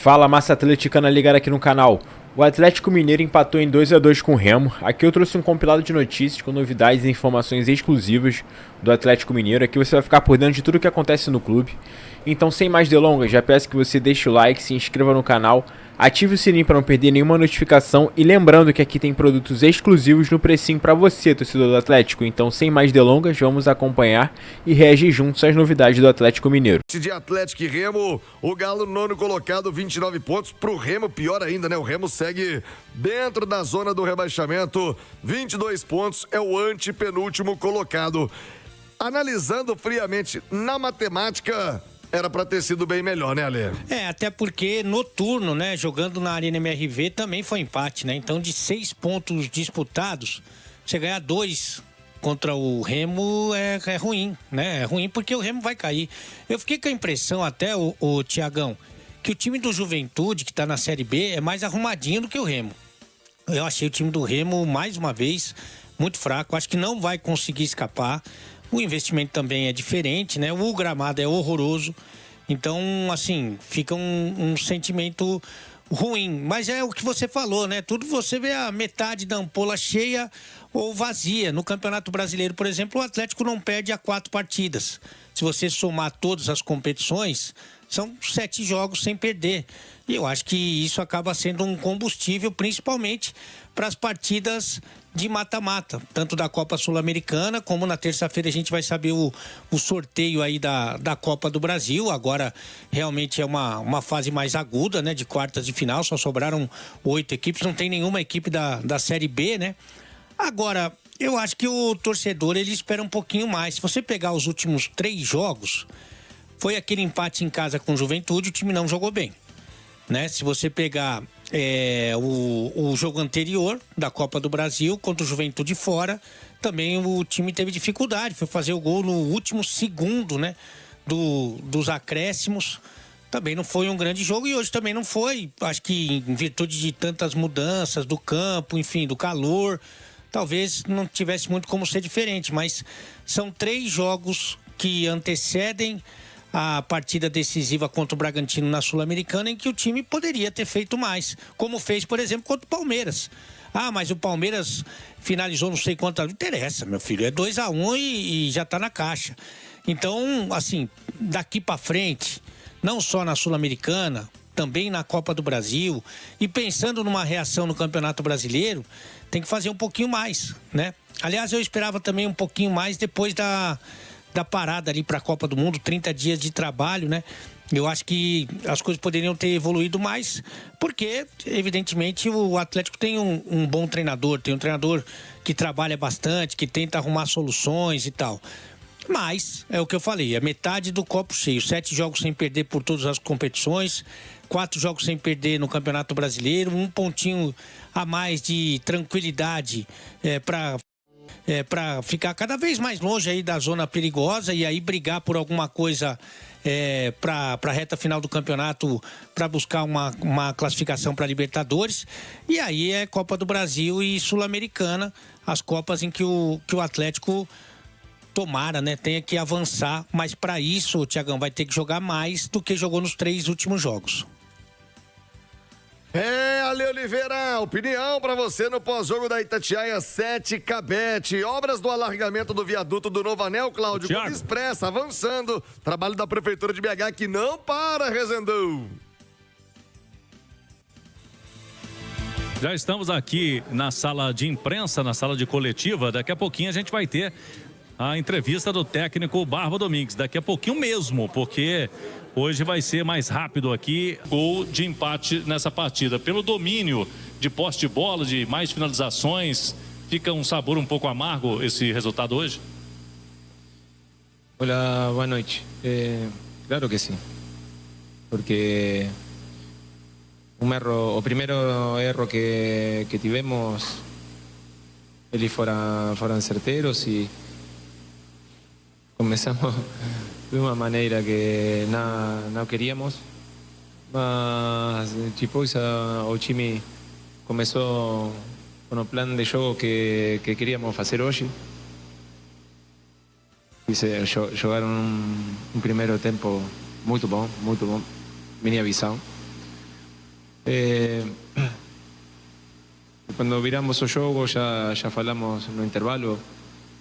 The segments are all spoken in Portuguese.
Fala, massa atleticana ligada aqui no canal. O Atlético Mineiro empatou em 2-2 com o Remo. Aqui eu trouxe um compilado de notícias com novidades e informações exclusivas do Atlético Mineiro. Aqui você vai ficar por dentro de tudo o que acontece no clube. Então, sem mais delongas, já peço que você deixe o like, se inscreva no canal, ative o sininho para não perder nenhuma notificação e lembrando que aqui tem produtos exclusivos no precinho para você, torcedor do Atlético. Então, sem mais delongas, vamos acompanhar e reagir juntos às novidades do Atlético Mineiro. De Atlético e Remo, o Galo nono colocado, 29 pontos. Pro Remo, pior ainda, né? O Remo segue dentro da zona do rebaixamento, 22 pontos, é o antepenúltimo colocado. Analisando friamente na matemática, era pra ter sido bem melhor, né, Ale? Até porque no turno, né, jogando na Arena MRV também foi empate, né? Então, de 6 pontos disputados, você ganhar 2 contra o Remo é ruim, né? É ruim porque o Remo vai cair. Eu fiquei com a impressão até, o Tiagão, que o time do Juventude, que tá na Série B, é mais arrumadinho do que o Remo. Eu achei o time do Remo, mais uma vez, muito fraco. Acho que não vai conseguir escapar. O investimento também é diferente, né? O gramado é horroroso. Então, assim, fica um sentimento ruim. Mas é o que você falou, né? Tudo você vê a metade da ampola cheia ou vazia. No Campeonato Brasileiro, por exemplo, o Atlético não perde a 4 partidas. Se você somar todas as competições, são 7 jogos sem perder. E eu acho que isso acaba sendo um combustível, principalmente para as partidas de mata-mata, tanto da Copa Sul-Americana, como na terça-feira a gente vai saber o sorteio aí da Copa do Brasil. Agora realmente é uma fase mais aguda, né, de quartas de final, só sobraram 8 equipes, não tem nenhuma equipe da Série B, né? Agora, eu acho que o torcedor, ele espera um pouquinho mais. Se você pegar os últimos 3 jogos, foi aquele empate em casa com o Juventude, o time não jogou bem, né? Se você pegar o jogo anterior da Copa do Brasil contra o Juventude fora, também o time teve dificuldade, foi fazer o gol no último segundo, né, dos acréscimos. Também não foi um grande jogo e hoje também não foi, acho que em virtude de tantas mudanças do campo, enfim, do calor, talvez não tivesse muito como ser diferente, mas são 3 jogos que antecedem a partida decisiva contra o Bragantino na Sul-Americana, em que o time poderia ter feito mais, como fez, por exemplo, contra o Palmeiras. Ah, mas o Palmeiras finalizou não sei quanto. Não interessa, meu filho, é 2-1 e já tá na caixa. Então, assim, daqui pra frente, não só na Sul-Americana, também na Copa do Brasil, e pensando numa reação no Campeonato Brasileiro, tem que fazer um pouquinho mais, né? Aliás, eu esperava também um pouquinho mais depois da parada ali para a Copa do Mundo, 30 dias de trabalho, né? Eu acho que as coisas poderiam ter evoluído mais, porque, evidentemente, o Atlético tem um bom treinador, tem um treinador que trabalha bastante, que tenta arrumar soluções e tal. Mas, é o que eu falei, é metade do copo cheio. 7 jogos sem perder por todas as competições, 4 jogos sem perder no Campeonato Brasileiro, um pontinho a mais de tranquilidade para ficar cada vez mais longe aí da zona perigosa e aí brigar por alguma coisa para a reta final do campeonato, para buscar uma classificação para Libertadores. E aí é Copa do Brasil e Sul-Americana, as Copas em que o Atlético tomara, né, tenha que avançar, mas para isso o Tiagão vai ter que jogar mais do que jogou nos 3 últimos jogos. Ale Oliveira, opinião pra você no pós-jogo da Itatiaia 7 Cabete. Obras do alargamento do viaduto do Novo Anel, Cláudio, como expressa, avançando. Trabalho da Prefeitura de BH que não para, Rezendão. Já estamos aqui na sala de imprensa, na sala de coletiva. Daqui a pouquinho a gente vai ter a entrevista do técnico Barba Domingues. Daqui a pouquinho mesmo, porque hoje vai ser mais rápido aqui. Gol de empate nessa partida. Pelo domínio de posse de bola, de mais finalizações, fica um sabor um pouco amargo esse resultado hoje? Hola, boa noite. Claro que sim. Porque o primeiro erro que tivemos, eles foram certeiros e começamos de uma maneira que não queríamos, mas depois o time começou com o plano de jogo que queríamos fazer hoje. Jogaram um primeiro tempo muito bom, minha visão. Quando viramos o jogo já falamos no intervalo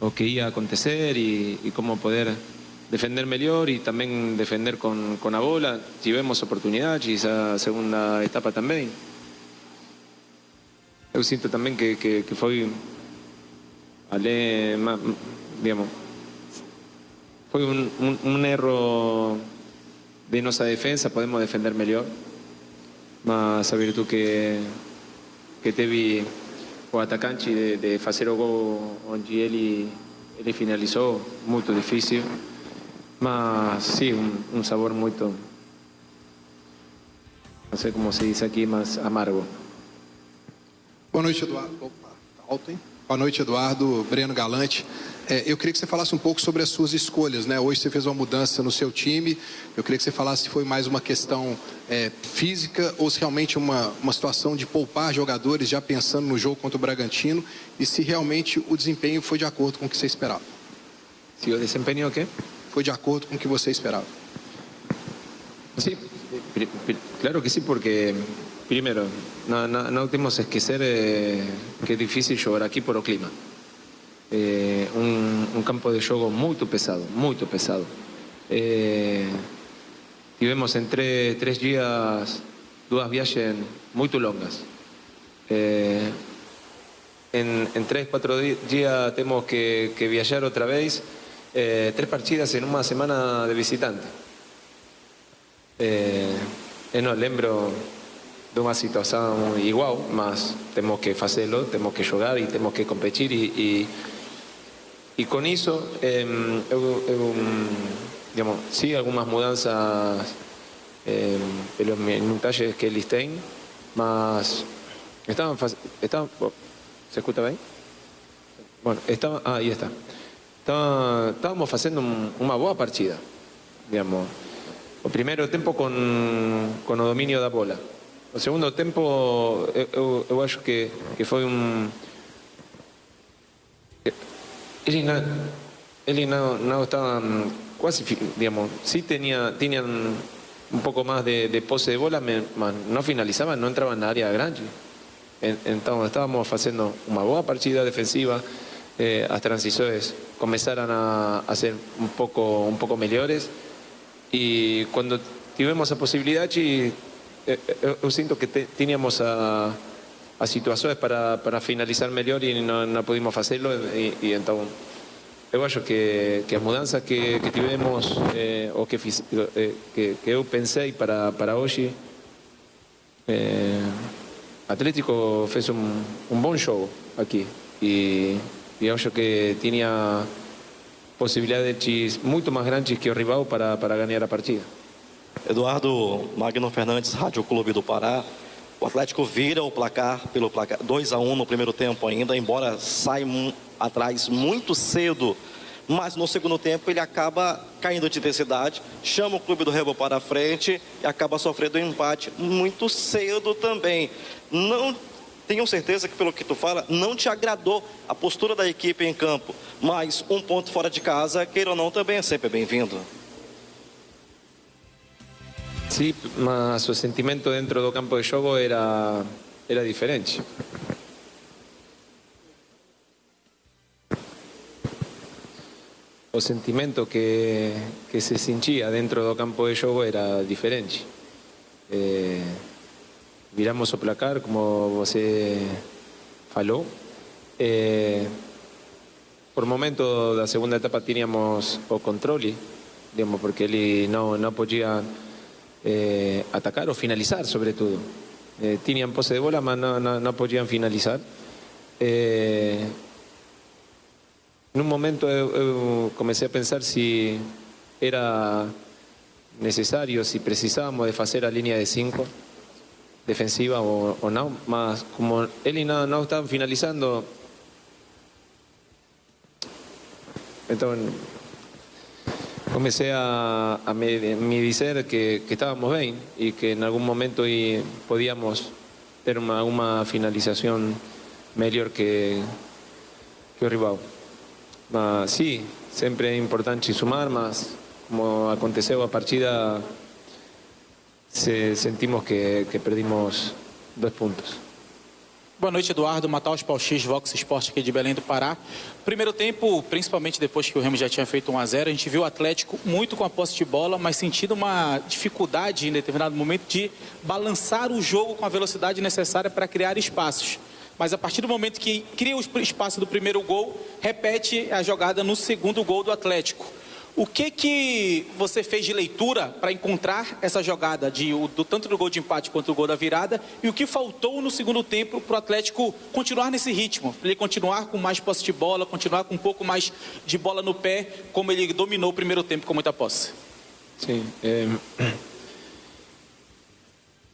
o que ia acontecer e como poder defender melhor e também defender com a bola. Tivemos oportunidades, a segunda etapa também. Eu sinto também que foi digamos, foi um erro de nossa defesa. Podemos defender melhor, mas a virtude que teve o atacante de fazer o gol onde ele finalizou, muito difícil, mas sim, um sabor muito, não sei como se diz aqui, mas amargo. Boa noite, Eduardo. Opa, tá alto, hein? Boa noite, Eduardo. Breno Galante. Eu queria que você falasse um pouco sobre as suas escolhas, né? Hoje você fez uma mudança no seu time. Eu queria que você falasse se foi mais uma questão física ou se realmente uma situação de poupar jogadores já pensando no jogo contra o Bragantino e se realmente o desempenho foi de acordo com o que você esperava. Se o desempenho o quê? Foi de acordo com o que você esperava. Sí, claro que sí, porque primero, no tenemos que esquecer que es difícil jugar aquí por el clima. Un campo de juego muy pesado, muy pesado. Tivemos en tres días dos viajes muy longas. En 3-4 días tenemos que viajar otra vez, 3 partidas en una semana de visitante. No lembro de uma situação igual, mas temos que fazê-lo, temos que jogar e temos que competir e com isso digamos, sim, algumas mudanças pelos minutajes que eles têm, mas ¿se escuta bem? Bueno, aí está. Estávamos fazendo uma boa partida, digamos. O primeiro tempo com o domínio da bola. O segundo tempo, eu acho que foi Eles não estavam quase, digamos, sí tenían un poco más de pose de bola, mas não finalizaban, não entraban na área grande. Então, estávamos fazendo uma boa partida defensiva. As transições começaram a ser um pouco melhores. E quando tivemos a possibilidade, eu sinto que tínhamos as situações para finalizar melhor e não pudimos fazê-lo. E então, eu acho que a mudança que tivemos, ou que eu pensei para hoje, Atlético fez um bom jogo aqui. E eu acho que tinha possibilidades muito mais grandes que o rival para ganhar a partida. Eduardo, Magno Fernandes, Rádio Clube do Pará. O Atlético vira o placar pelo placar 2-1 no primeiro tempo ainda, embora saia atrás muito cedo, mas no segundo tempo ele acaba caindo de intensidade, chama o Clube do Remo para a frente e acaba sofrendo um empate muito cedo também. Não tenho certeza que, pelo que tu fala, não te agradou a postura da equipe em campo, mas um ponto fora de casa, queira ou não, também é sempre bem-vindo. Sim, mas o sentimento dentro do campo de jogo era diferente. O sentimento que se sentia dentro do campo de jogo era diferente. Viramos o placar, como você falou. Por momento da segunda etapa tínhamos o controle, digamos, porque ele não podia atacar ou finalizar, sobretudo. Tinham posse de bola, mas não podiam finalizar. Num momento eu comecei a pensar se era necessário, se precisávamos de fazer a linha de 5 defensiva ou não, mas como eles não estavam finalizando, então comecei a me dizer que estávamos bem e que em algum momento podíamos ter alguma finalização melhor que o rival. Mas sim, sempre é importante sumar, mas como aconteceu a partida, sentimos que perdimos 2 pontos. Boa noite, Eduardo. Mataus Pauxix, Vox Esporte aqui de Belém do Pará. Primeiro tempo, principalmente depois que o Remo já tinha feito 1-0, a gente viu o Atlético muito com a posse de bola, mas sentindo uma dificuldade em determinado momento de balançar o jogo com a velocidade necessária para criar espaços. Mas a partir do momento que cria o espaço do primeiro gol, repete a jogada no segundo gol do Atlético. O que você fez de leitura para encontrar essa jogada, tanto do gol de empate quanto do gol da virada, e o que faltou no segundo tempo para o Atlético continuar nesse ritmo, para ele continuar com mais posse de bola, continuar com um pouco mais de bola no pé, como ele dominou o primeiro tempo com muita posse? Sim.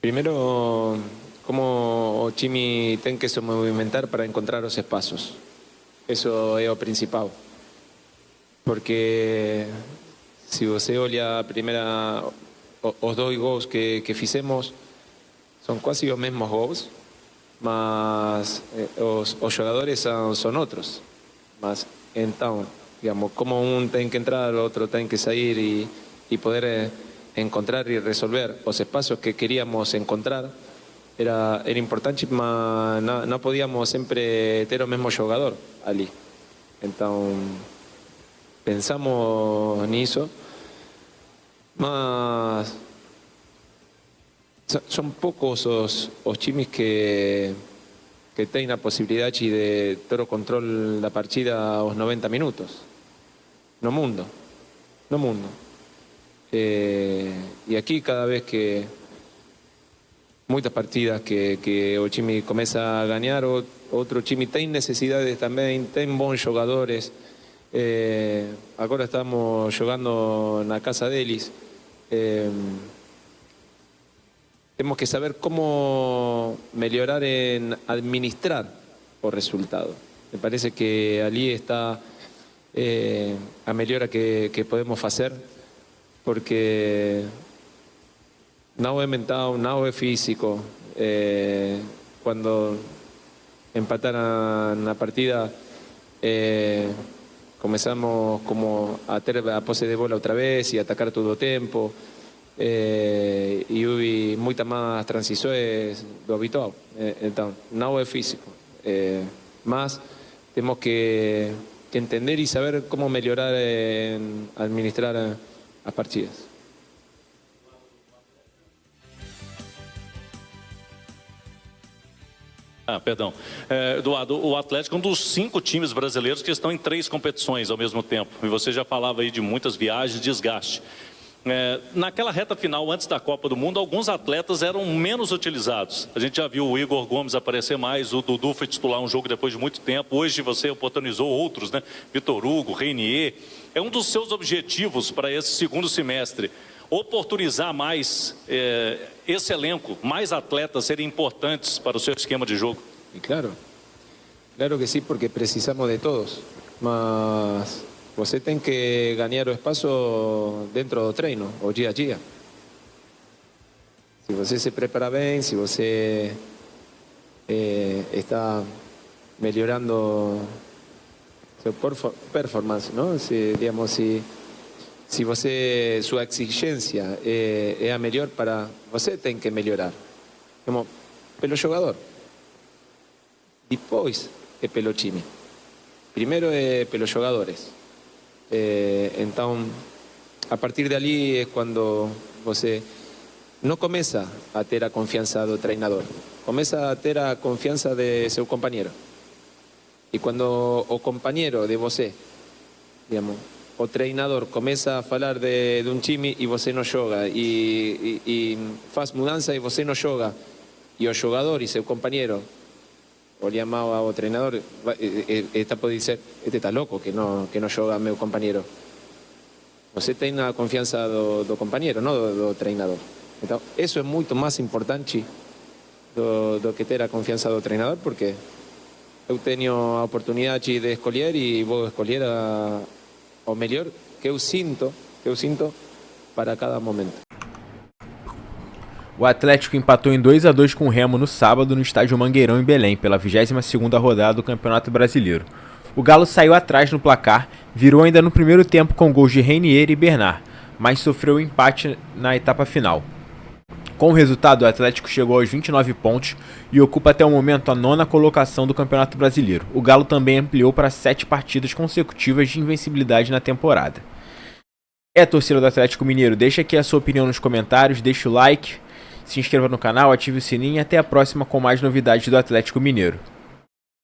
Primeiro, como o time tem que se movimentar para encontrar os espaços. Isso é o principal. Porque se você olha os 2 gols que fizemos, são quase os mesmos gols, mas os jogadores são outros. Mas então, digamos, como um tem que entrar, o outro tem que sair e poder encontrar e resolver os espaços que queríamos encontrar, era importante, mas não podíamos sempre ter o mesmo jogador ali. Então, pensamos nisso, mas são poucos os times que têm a possibilidade de ter o controle da partida aos 90 minutos no mundo. E aqui, cada vez que muitas partidas que o time começa a ganhar, outro time tem necessidades também, tem bons jogadores. Agora estamos jogando na casa deles. Temos que saber como melhorar em administrar o resultado. Me parece que ali está a melhora que podemos fazer, porque não é mental, não é físico. Quando empataram na partida, começamos como a ter a posse de bola outra vez e atacar todo o tempo, e houve muitas mais transições do habitual. Então, não é físico, mas temos que entender e saber como melhorar em administrar as partidas. Perdão. Eduardo, o Atlético é um dos 5 times brasileiros que estão em 3 competições ao mesmo tempo. E você já falava aí de muitas viagens, desgaste. Naquela reta final, antes da Copa do Mundo, alguns atletas eram menos utilizados. A gente já viu o Igor Gomes aparecer mais, o Dudu foi titular um jogo depois de muito tempo. Hoje você oportunizou outros, né? Vitor Hugo, Reinier. É um dos seus objetivos para esse segundo semestre. Oportunizar mais esse elenco, mais atletas serem importantes para o seu esquema de jogo? E claro que sim, porque precisamos de todos, mas você tem que ganhar o espaço dentro do treino, o dia a dia. Se você se prepara bem, se você está melhorando sua performance, não? Se você, sua exigência é a melhor para você, tem que melhorar. Como pelo jogador. Depois é pelo time. Primeiro é pelos jogadores. Então, a partir dali é quando você não começa a ter a confiança do treinador. Começa a ter a confiança de seu companheiro. E quando o companheiro de você, digamos, o treinador começa a falar de um time e você não joga, e faz mudança e você não joga, e o jogador e seu companheiro olham mal ao treinador, pode dizer, este está louco que não joga meu companheiro. Você tem a confiança do companheiro, não do treinador. Então, isso é muito mais importante do que ter a confiança do treinador, porque eu tenho a oportunidade de escolher e vou escolher o melhor que eu sinto para cada momento. O Atlético empatou em 2-2 com o Remo no sábado no estádio Mangueirão em Belém, pela 22ª rodada do Campeonato Brasileiro. O Galo saiu atrás no placar, virou ainda no primeiro tempo com gols de Reinier e Bernard, mas sofreu um empate na etapa final. Com o resultado, o Atlético chegou aos 29 pontos e ocupa até o momento a 9ª colocação do Campeonato Brasileiro. O Galo também ampliou para 7 partidas consecutivas de invencibilidade na temporada. Torcida do Atlético Mineiro, deixa aqui a sua opinião nos comentários, deixa o like, se inscreva no canal, ative o sininho e até a próxima com mais novidades do Atlético Mineiro.